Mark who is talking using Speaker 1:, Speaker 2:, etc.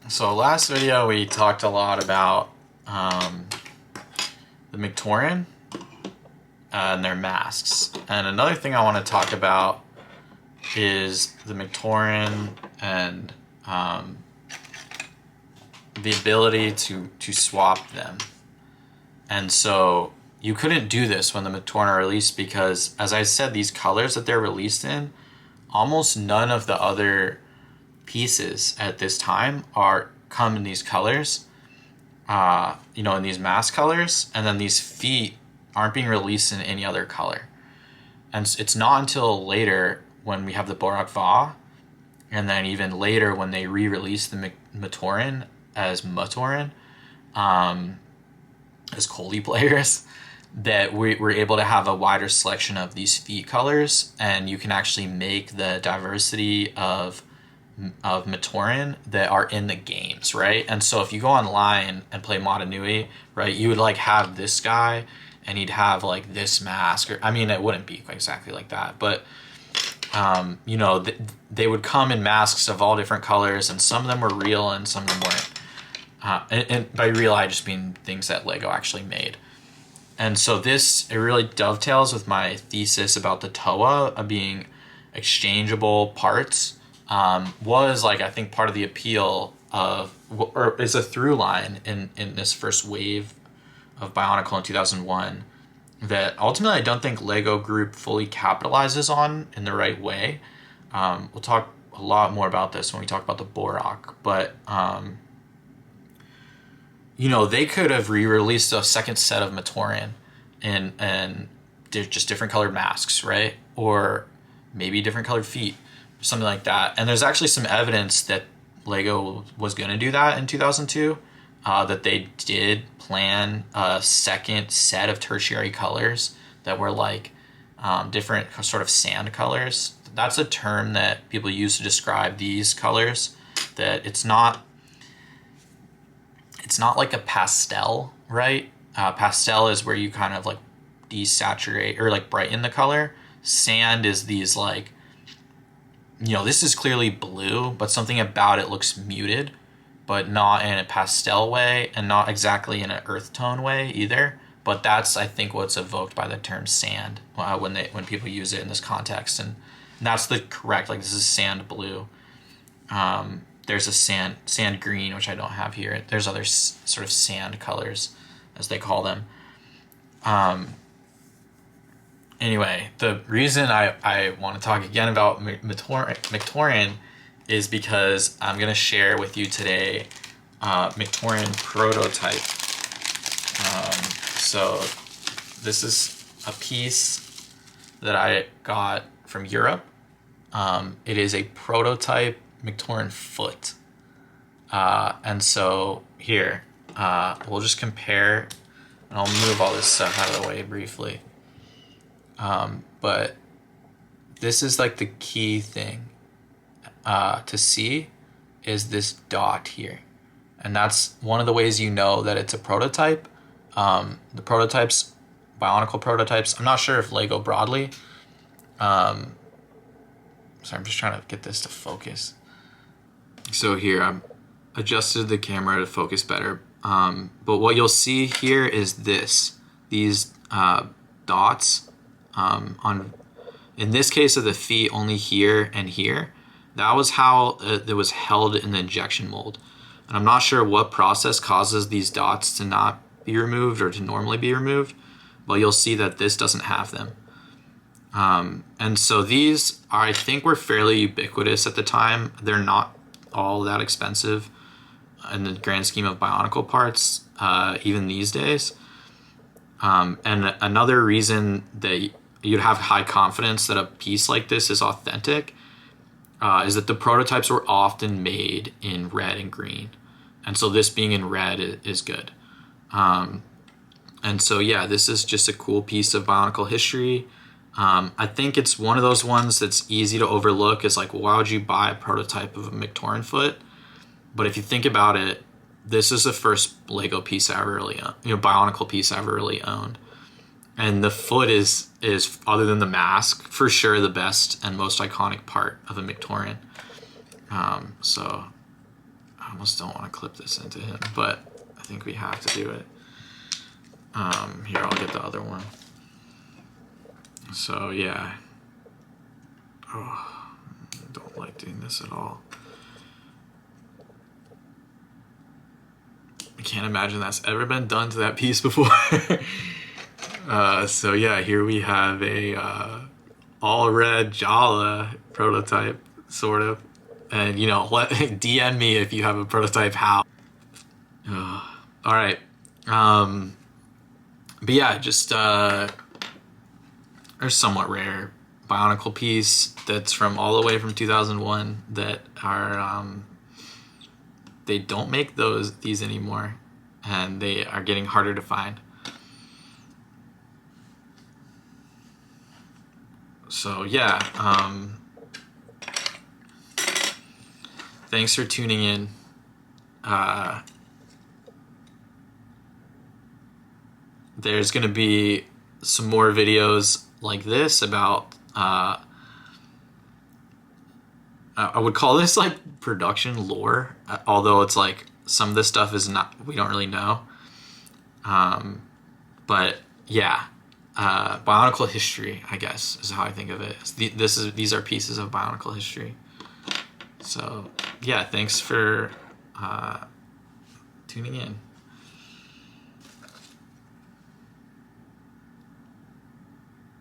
Speaker 1: So last video we talked a lot about the matoran and their masks. And another thing I want to talk about is the matoran and the ability to swap them. And so you couldn't do this when the matoran are released because, as I said, these colors that they're released in, almost none of the other pieces at this time come in these colors, in these mask colors, and then these feet aren't being released in any other color. And it's not until later when we have the Borak Va, and then even later when they re-release the matoran as matoran, as Coley players, that we're able to have a wider selection of these feet colors, and you can actually make the diversity of matoran that are in the games, right? And so if you go online and play Mata Nui, right, you would like have this guy and he'd have like this mask, or I mean it wouldn't be exactly like that, but they would come in masks of all different colors, and some of them were real and some of them weren't. And by real I just mean things that Lego actually made. And so it really dovetails with my thesis about the Toa being exchangeable parts. Was like, I think, part of the appeal of, or is a through line in this first wave of Bionicle in 2001 that ultimately I don't think Lego Group fully capitalizes on in the right way. We'll talk a lot more about this when we talk about the Borak, but they could have re-released a second set of matoran and they're just different colored masks, right? Or maybe different colored feet, something like that. And there's actually some evidence that Lego was going to do that in 2002, that they did plan a second set of tertiary colors that were like different sort of sand colors. That's a term that people use to describe these colors, that it's not like a pastel, right? Pastel is where you kind of like desaturate or like brighten the color. Sand is these like, this is clearly blue, but something about it looks muted, but not in a pastel way and not exactly in an earth tone way either. But that's, I think, what's evoked by the term sand when people use it in this context. And that's the correct, like, this is sand blue. There's a sand green, which I don't have here. There's other sort of sand colors, as they call them. Anyway, the reason I want to talk again about matoran is because I'm going to share with you today matoran prototype. So this is a piece that I got from Europe. It is a prototype matoran foot. And so here, we'll just compare, and I'll move all this stuff out of the way briefly. But this is like the key thing to see is this dot here. And that's one of the ways you know that it's a prototype. The prototypes, Bionicle prototypes, I'm not sure if Lego broadly. Sorry, I'm just trying to get this to focus. So here, I'm adjusted the camera to focus better. But what you'll see here is these dots. In this case of the feet, only here and here. That was how it was held in the injection mold. And I'm not sure what process causes these dots to not be removed or to normally be removed, but you'll see that this doesn't have them. And so these, I think, were fairly ubiquitous at the time. They're not all that expensive in the grand scheme of Bionicle parts, even these days. And another reason that you'd have high confidence that a piece like this is authentic is that the prototypes were often made in red and green. And so this being in red is good. And so, yeah, this is just a cool piece of Bionicle history. I think it's one of those ones that's easy to overlook. Is like, why would you buy a prototype of a matoran foot? But if you think about it, this is the first Lego piece I ever really owned, Bionicle piece I ever really owned. And the foot is other than the mask, for sure the best and most iconic part of a matoran. So I almost don't want to clip this into him, but I think we have to do it. Here, I'll get the other one. So yeah. Oh, I don't like doing this at all. I can't imagine that's ever been done to that piece before. So yeah, here we have a all red Jala prototype, sort of. And you know, DM me if you have a prototype how. All right. But yeah, just they're somewhat rare Bionicle piece that's from all the way from 2001 that are they don't make these anymore, and they are getting harder to find. So yeah, thanks for tuning in. There's gonna be some more videos like this about I would call this like production lore, although it's like some of this stuff is not, we don't really know. But yeah, Bionicle history, I guess, is how I think of it. These are pieces of Bionicle history. So yeah, thanks for tuning in.